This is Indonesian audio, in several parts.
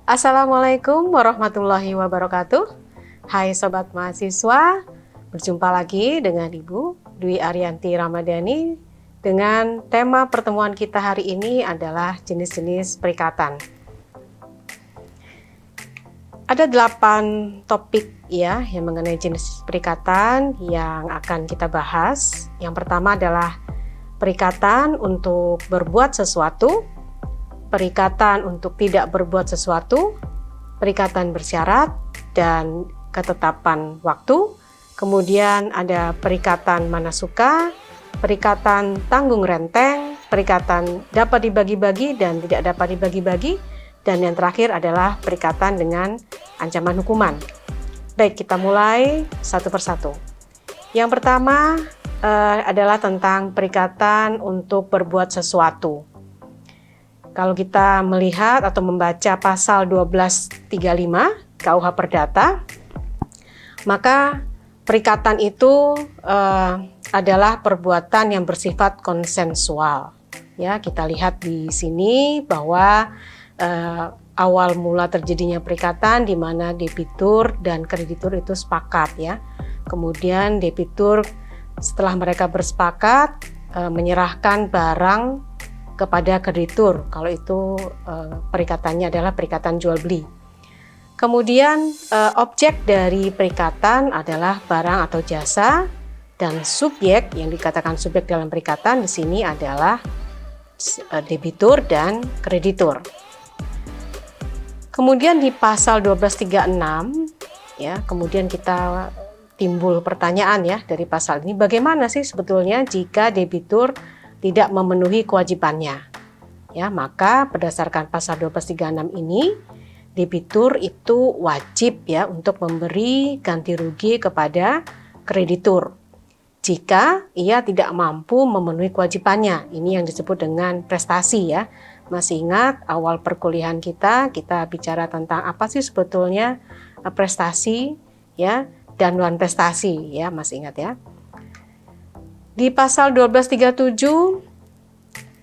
Assalamualaikum warahmatullahi wabarakatuh. Hai Sobat Mahasiswa, berjumpa lagi dengan Ibu Dwi Ariyanti Ramadhani dengan tema pertemuan kita hari ini adalah jenis-jenis perikatan. Ada 8 topik ya yang mengenai jenis perikatan yang akan kita bahas. Yang pertama adalah perikatan untuk berbuat sesuatu, perikatan untuk tidak berbuat sesuatu, perikatan bersyarat, dan ketetapan waktu. Kemudian ada perikatan manasuka, perikatan tanggung renteng, perikatan dapat dibagi-bagi dan tidak dapat dibagi-bagi, dan yang terakhir adalah perikatan dengan ancaman hukuman. Baik, kita mulai satu persatu. Yang pertama adalah tentang perikatan untuk berbuat sesuatu. Kalau kita melihat atau membaca pasal 1235 KUH Perdata, maka perikatan itu adalah perbuatan yang bersifat konsensual. Ya, kita lihat di sini bahwa awal mula terjadinya perikatan di mana debitur dan kreditur itu sepakat ya. Kemudian debitur setelah mereka bersepakat menyerahkan barang kepada kreditur, kalau itu perikatannya adalah perikatan jual beli. Kemudian objek dari perikatan adalah barang atau jasa, dan subjek yang dikatakan subjek dalam perikatan di sini adalah debitur dan kreditur. Kemudian di pasal 1236 ya, kemudian kita timbul pertanyaan ya dari pasal ini, bagaimana sih sebetulnya jika debitur tidak memenuhi kewajibannya. Ya, maka berdasarkan pasal 1236 ini, debitur itu wajib ya untuk memberi ganti rugi kepada kreditur jika ia tidak mampu memenuhi kewajibannya. Ini yang disebut dengan prestasi ya. Masih ingat awal perkuliahan kita bicara tentang apa sih sebetulnya prestasi ya dan non prestasi ya, masih ingat ya. Di pasal 1237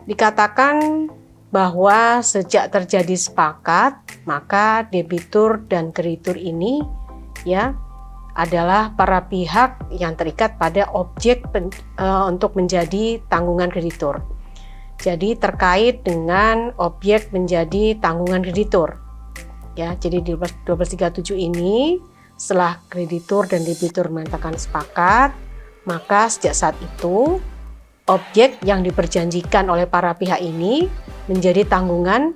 dikatakan bahwa sejak terjadi sepakat, maka debitur dan kreditur ini ya adalah para pihak yang terikat pada objek untuk menjadi tanggungan kreditur. Jadi terkait dengan objek menjadi tanggungan kreditur. Ya, jadi di 1237 ini setelah kreditur dan debitur menyatakan sepakat, maka sejak saat itu objek yang diperjanjikan oleh para pihak ini menjadi tanggungan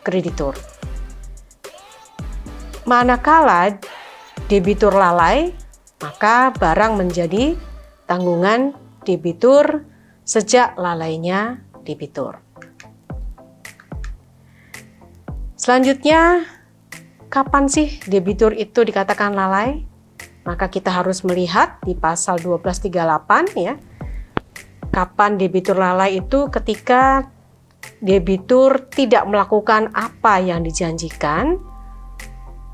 kreditur. Manakala debitur lalai, maka barang menjadi tanggungan debitur sejak lalainya debitur. Selanjutnya, kapan sih debitur itu dikatakan lalai? Maka kita harus melihat di pasal 1238 ya. Kapan debitur lalai itu ketika debitur tidak melakukan apa yang dijanjikan.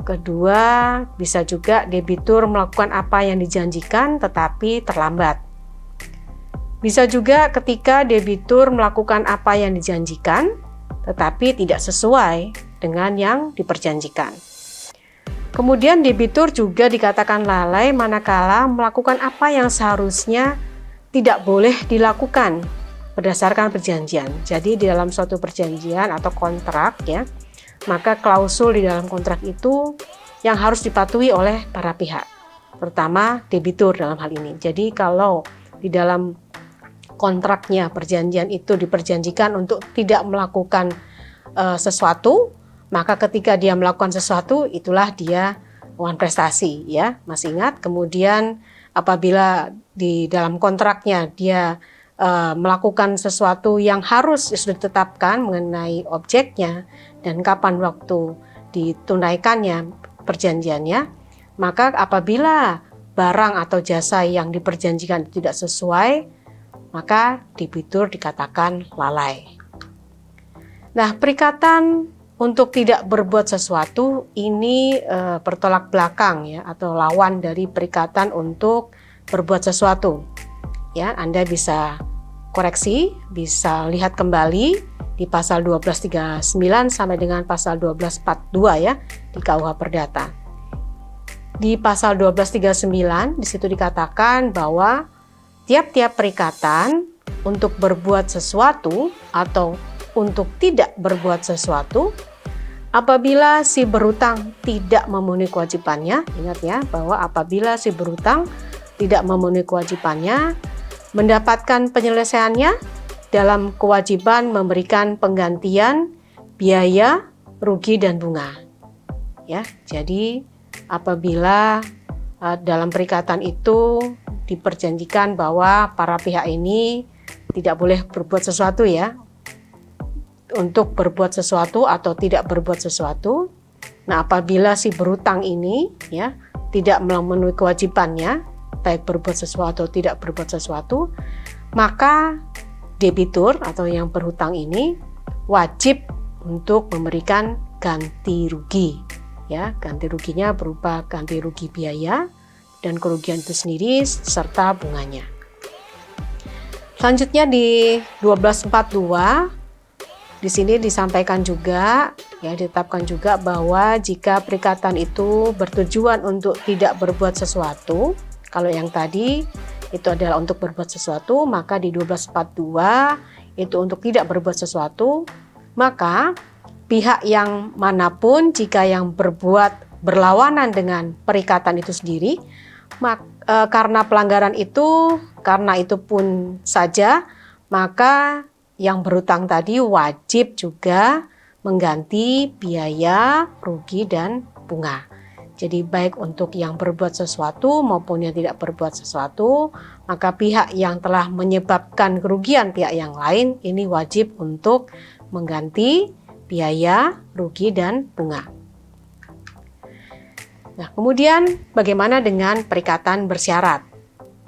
Kedua, bisa juga debitur melakukan apa yang dijanjikan tetapi terlambat. Bisa juga ketika debitur melakukan apa yang dijanjikan tetapi tidak sesuai dengan yang diperjanjikan. Kemudian debitur juga dikatakan lalai manakala melakukan apa yang seharusnya tidak boleh dilakukan berdasarkan perjanjian. Jadi di dalam suatu perjanjian atau kontrak ya, maka klausul di dalam kontrak itu yang harus dipatuhi oleh para pihak, terutama debitur dalam hal ini. Jadi kalau di dalam kontraknya perjanjian itu diperjanjikan untuk tidak melakukan sesuatu, maka ketika dia melakukan sesuatu, itulah dia melakukan prestasi ya, masih ingat. Kemudian apabila di dalam kontraknya dia melakukan sesuatu yang harus sudah ditetapkan mengenai objeknya dan kapan waktu ditunaikannya perjanjiannya, maka apabila barang atau jasa yang diperjanjikan tidak sesuai, maka debitur dikatakan lalai. Nah, perikatan untuk tidak berbuat sesuatu ini bertolak belakang ya, atau lawan dari perikatan untuk berbuat sesuatu. Ya, Anda bisa koreksi, bisa lihat kembali di pasal 1239 sampai dengan pasal 1242 ya di KUH Perdata. Di pasal 1239 di situ dikatakan bahwa tiap-tiap perikatan untuk berbuat sesuatu atau untuk tidak berbuat sesuatu apabila si berutang tidak memenuhi kewajibannya. Ingat ya bahwa apabila si berutang tidak memenuhi kewajibannya, mendapatkan penyelesaiannya dalam kewajiban memberikan penggantian biaya, rugi, dan bunga. Ya, jadi apabila dalam perikatan itu diperjanjikan bahwa para pihak ini tidak boleh berbuat sesuatu ya, untuk berbuat sesuatu atau tidak berbuat sesuatu. Nah, apabila si berutang ini ya tidak memenuhi kewajibannya, baik berbuat sesuatu atau tidak berbuat sesuatu, maka debitur atau yang berhutang ini wajib untuk memberikan ganti rugi. Ya, ganti ruginya berupa ganti rugi biaya dan kerugian itu sendiri serta bunganya. Selanjutnya di 1242 di sini disampaikan juga ya, ditetapkan juga bahwa jika perikatan itu bertujuan untuk tidak berbuat sesuatu, kalau yang tadi itu adalah untuk berbuat sesuatu, maka di 1242 itu untuk tidak berbuat sesuatu, maka pihak yang manapun jika yang berbuat berlawanan dengan perikatan itu sendiri, karena pelanggaran itu, karena itu pun saja, maka yang berutang tadi wajib juga mengganti biaya, rugi, dan bunga. Jadi baik untuk yang berbuat sesuatu maupun yang tidak berbuat sesuatu, maka pihak yang telah menyebabkan kerugian pihak yang lain ini wajib untuk mengganti biaya, rugi, dan bunga. Nah, kemudian bagaimana dengan perikatan bersyarat?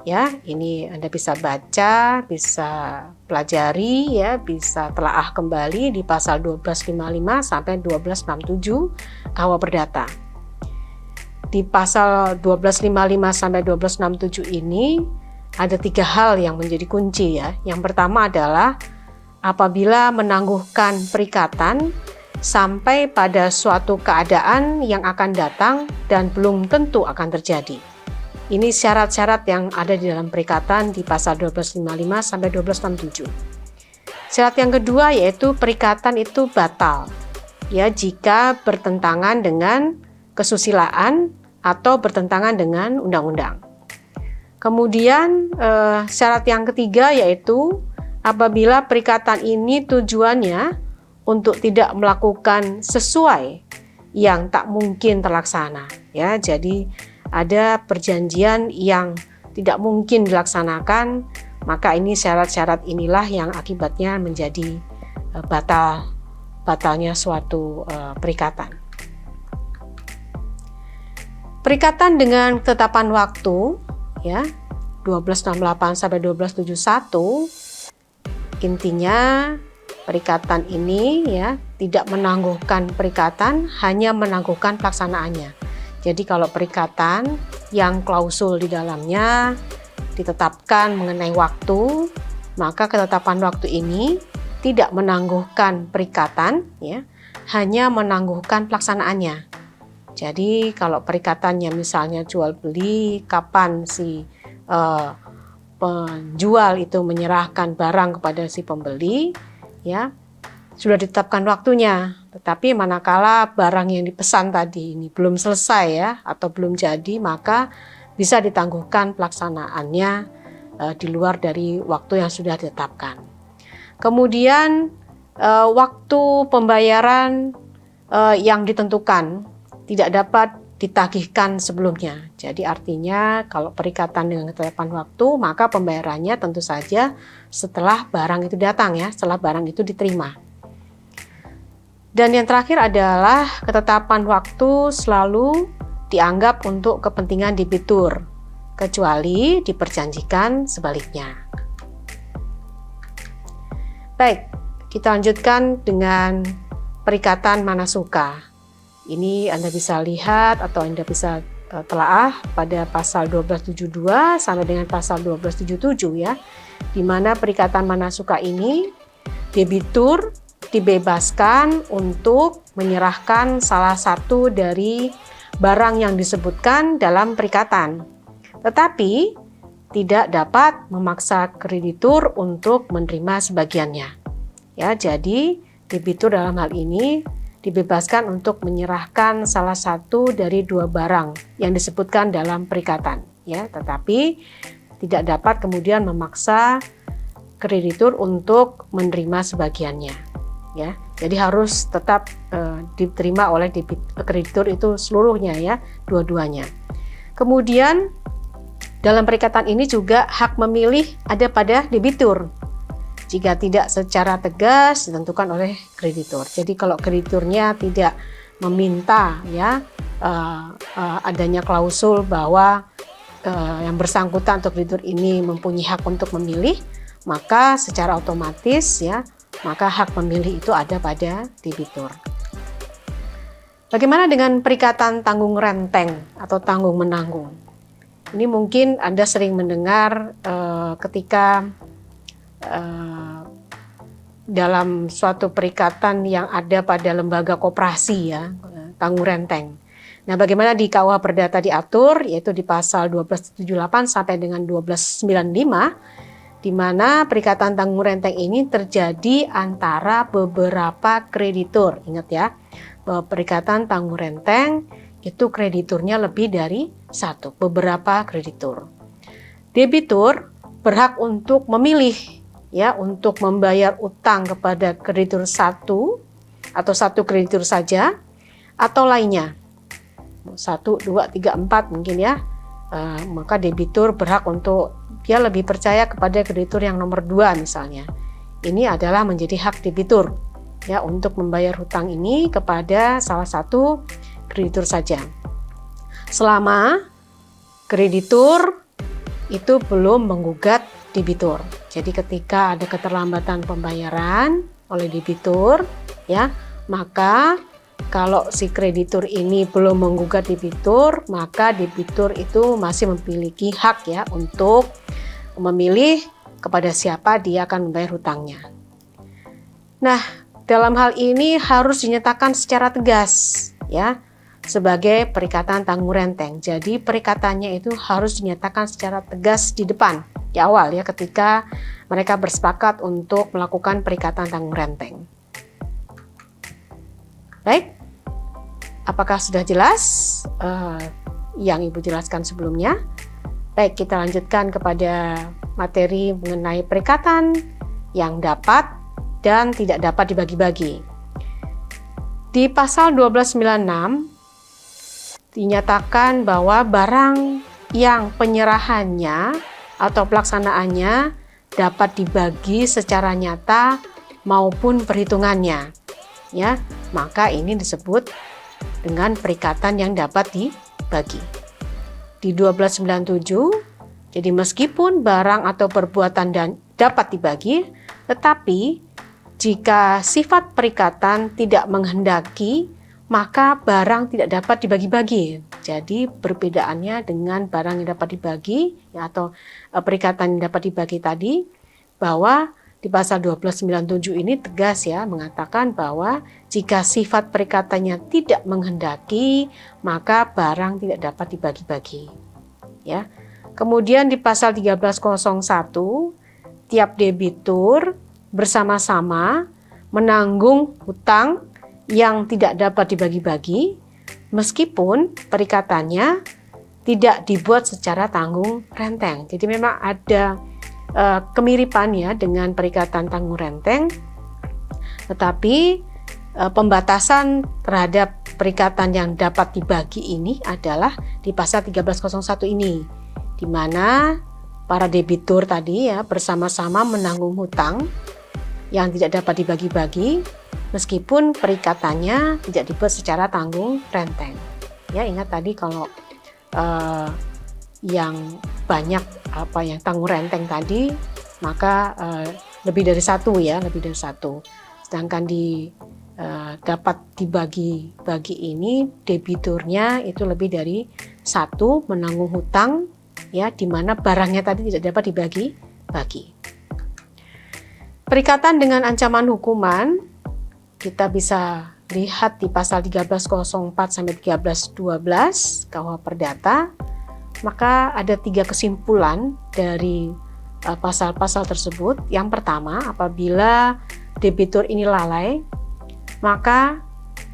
Ya, ini Anda bisa baca, bisa pelajari ya, bisa telaah kembali di pasal 1255 sampai 1267 KUH Perdata. Di pasal 1255 sampai 1267 ini ada 3 hal yang menjadi kunci ya. Yang pertama adalah apabila menangguhkan perikatan sampai pada suatu keadaan yang akan datang dan belum tentu akan terjadi. Ini syarat-syarat yang ada di dalam perikatan di pasal 1255 sampai 1267. Syarat yang kedua yaitu perikatan itu batal ya jika bertentangan dengan kesusilaan atau bertentangan dengan undang-undang. Kemudian syarat yang ketiga yaitu apabila perikatan ini tujuannya untuk tidak melakukan sesuai yang tak mungkin terlaksana ya. Jadi ada perjanjian yang tidak mungkin dilaksanakan, maka ini syarat-syarat inilah yang akibatnya menjadi batalnya suatu perikatan. Perikatan dengan ketetapan waktu ya 1268 sampai 1271 intinya perikatan ini ya tidak menangguhkan perikatan, hanya menangguhkan pelaksanaannya. Jadi kalau perikatan yang klausul di dalamnya ditetapkan mengenai waktu, maka ketetapan waktu ini tidak menangguhkan perikatan ya, hanya menangguhkan pelaksanaannya. Jadi kalau perikatannya misalnya jual beli, kapan si penjual itu menyerahkan barang kepada si pembeli ya, sudah ditetapkan waktunya. Tetapi manakala barang yang dipesan tadi ini belum selesai ya atau belum jadi, maka bisa ditangguhkan pelaksanaannya di luar dari waktu yang sudah ditetapkan. Kemudian waktu pembayaran yang ditentukan tidak dapat ditagihkan sebelumnya. Jadi artinya kalau perikatan dengan ketetapan waktu, maka pembayarannya tentu saja setelah barang itu datang ya, setelah barang itu diterima. Dan yang terakhir adalah ketetapan waktu selalu dianggap untuk kepentingan debitur, kecuali diperjanjikan sebaliknya. Baik, kita lanjutkan dengan perikatan manasuka. Ini Anda bisa lihat atau Anda bisa telaah pada pasal 1272 sampai dengan pasal 1277 ya, di mana perikatan manasuka ini debitur dibebaskan untuk menyerahkan salah satu dari barang yang disebutkan dalam perikatan, tetapi tidak dapat memaksa kreditur untuk menerima sebagiannya. Ya, jadi debitur dalam hal ini dibebaskan untuk menyerahkan salah satu dari dua barang yang disebutkan dalam perikatan, ya, tetapi tidak dapat kemudian memaksa kreditur untuk menerima sebagiannya, ya. Jadi harus tetap diterima oleh kreditur itu seluruhnya, ya, dua-duanya. Kemudian dalam perikatan ini juga hak memilih ada pada debitur. Jika tidak secara tegas ditentukan oleh kreditur. Jadi kalau krediturnya tidak meminta, ya, adanya klausul bahwa yang bersangkutan atau kreditur ini mempunyai hak untuk memilih, maka secara otomatis, ya, maka hak memilih itu ada pada debitur. Bagaimana dengan perikatan tanggung renteng atau tanggung menanggung? Ini mungkin Anda sering mendengar ketika dalam suatu perikatan yang ada pada lembaga koperasi, ya, tanggung renteng. Nah, bagaimana di KUH Perdata diatur, yaitu di pasal 1278 sampai dengan 1295, di mana perikatan tanggung renteng ini terjadi antara beberapa kreditur. Ingat, ya, bahwa perikatan tanggung renteng itu krediturnya lebih dari satu, beberapa kreditur. Debitur berhak untuk memilih, ya, untuk membayar utang kepada kreditur satu atau satu kreditur saja atau lainnya. 1, 2, 3, 4 mungkin, ya. Maka debitur berhak untuk dia lebih percaya kepada kreditur yang nomor 2 misalnya. Ini adalah menjadi hak debitur, ya, untuk membayar hutang ini kepada salah satu kreditur saja. Selama kreditur itu belum menggugat debitur. Jadi ketika ada keterlambatan pembayaran oleh debitur, ya, maka kalau si kreditur ini belum menggugat debitur, maka debitur itu masih memiliki hak, ya, untuk memilih kepada siapa dia akan membayar hutangnya. Nah, dalam hal ini harus dinyatakan secara tegas, ya, sebagai perikatan tanggung renteng. Jadi perikatannya itu harus dinyatakan secara tegas di depan, di awal, ya, ketika mereka bersepakat untuk melakukan perikatan tanggung renteng. Baik, apakah sudah jelas yang Ibu jelaskan sebelumnya? Baik, kita lanjutkan kepada materi mengenai perikatan yang dapat dan tidak dapat dibagi-bagi. Di pasal 1296 dinyatakan bahwa barang yang penyerahannya atau pelaksanaannya dapat dibagi secara nyata maupun perhitungannya, ya, maka ini disebut dengan perikatan yang dapat dibagi. Di 1297, jadi meskipun barang atau perbuatan dapat dibagi, tetapi jika sifat perikatan tidak menghendaki, maka barang tidak dapat dibagi-bagi. Jadi perbedaannya dengan barang yang dapat dibagi, ya, atau perikatan yang dapat dibagi tadi, bahwa di pasal 1297 ini tegas, ya, mengatakan bahwa jika sifat perikatannya tidak menghendaki, maka barang tidak dapat dibagi-bagi, ya. Kemudian di pasal 1301, tiap debitur bersama-sama menanggung hutang yang tidak dapat dibagi-bagi meskipun perikatannya tidak dibuat secara tanggung renteng. Jadi memang ada kemiripannya dengan perikatan tanggung renteng, tetapi pembatasan terhadap perikatan yang dapat dibagi ini adalah di pasal 1301 ini, di mana para debitur tadi, ya, bersama-sama menanggung hutang yang tidak dapat dibagi-bagi meskipun perikatannya tidak dibuat secara tanggung renteng. Ya, ingat tadi kalau yang banyak yang tanggung renteng tadi, maka lebih dari satu, ya, lebih dari satu. Sedangkan di dapat dibagi-bagi ini debiturnya itu lebih dari satu menanggung hutang, ya, di mana barangnya tadi tidak dapat dibagi-bagi. Perikatan dengan ancaman hukuman kita bisa lihat di pasal 1304 sampai 1312 KUH Perdata, maka ada 3 kesimpulan dari pasal-pasal tersebut. Yang pertama, apabila debitur ini lalai, maka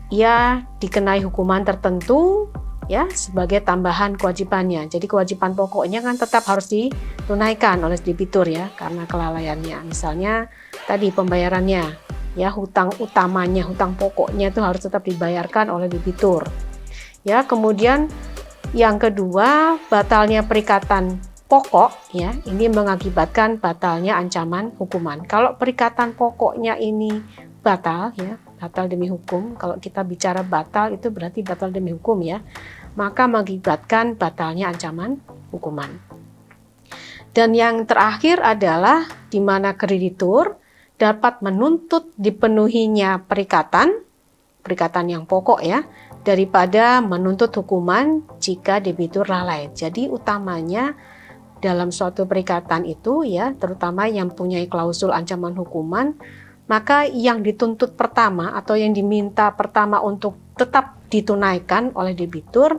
ia dikenai hukuman tertentu ya sebagai tambahan kewajibannya. Jadi kewajiban pokoknya kan tetap harus ditunaikan oleh debitur ya karena kelalaiannya. Misalnya tadi pembayarannya ya, hutang utamanya, hutang pokoknya itu harus tetap dibayarkan oleh debitur. Ya, kemudian yang kedua, batalnya perikatan pokok ya, ini mengakibatkan batalnya ancaman hukuman. Kalau perikatan pokoknya ini batal ya, batal demi hukum. Kalau kita bicara batal itu berarti batal demi hukum ya, maka mengakibatkan batalnya ancaman hukuman. Dan yang terakhir adalah di mana kreditur dapat menuntut dipenuhinya perikatan yang pokok ya, daripada menuntut hukuman jika debitur lalai. Jadi utamanya dalam suatu perikatan itu ya, terutama yang punya klausul ancaman hukuman, maka yang dituntut pertama atau yang diminta pertama untuk tetap ditunaikan oleh debitur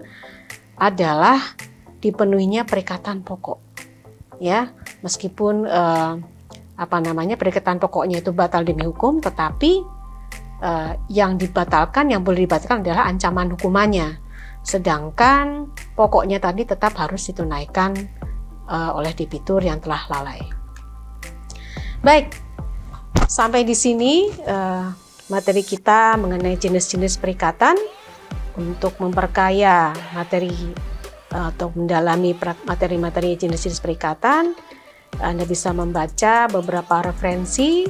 adalah dipenuhinya perikatan pokok. Ya, meskipun perikatan pokoknya itu batal demi hukum, tetapi yang dibatalkan, yang boleh dibatalkan adalah ancaman hukumannya. Sedangkan pokoknya tadi tetap harus ditunaikan oleh debitur yang telah lalai. Baik, sampai di sini materi kita mengenai jenis-jenis perikatan. Untuk memperkaya materi atau mendalami materi-materi jenis-jenis perikatan, Anda bisa membaca beberapa referensi.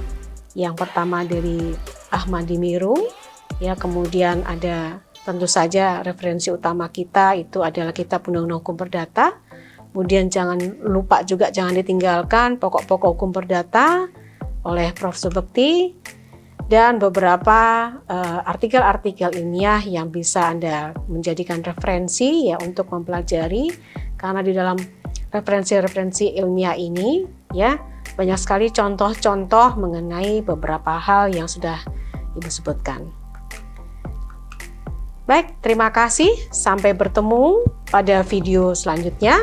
Yang pertama dari Ahmadi Miru, ya, kemudian ada tentu saja referensi utama kita itu adalah Kitab Undang-Undang Hukum Perdata. Kemudian jangan ditinggalkan Pokok-pokok Hukum Perdata oleh Prof. Subekti, dan beberapa artikel-artikel ilmiah yang bisa Anda menjadikan referensi ya untuk mempelajari, karena di dalam referensi-referensi ilmiah ini ya banyak sekali contoh-contoh mengenai beberapa hal yang sudah Ibu sebutkan. Baik, terima kasih. Sampai bertemu pada video selanjutnya.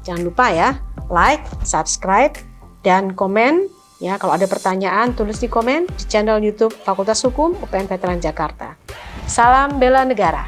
Jangan lupa ya, like, subscribe, dan komen. Ya, kalau ada pertanyaan, tulis di komen di channel YouTube Fakultas Hukum UPN Veteran Jakarta. Salam bela negara.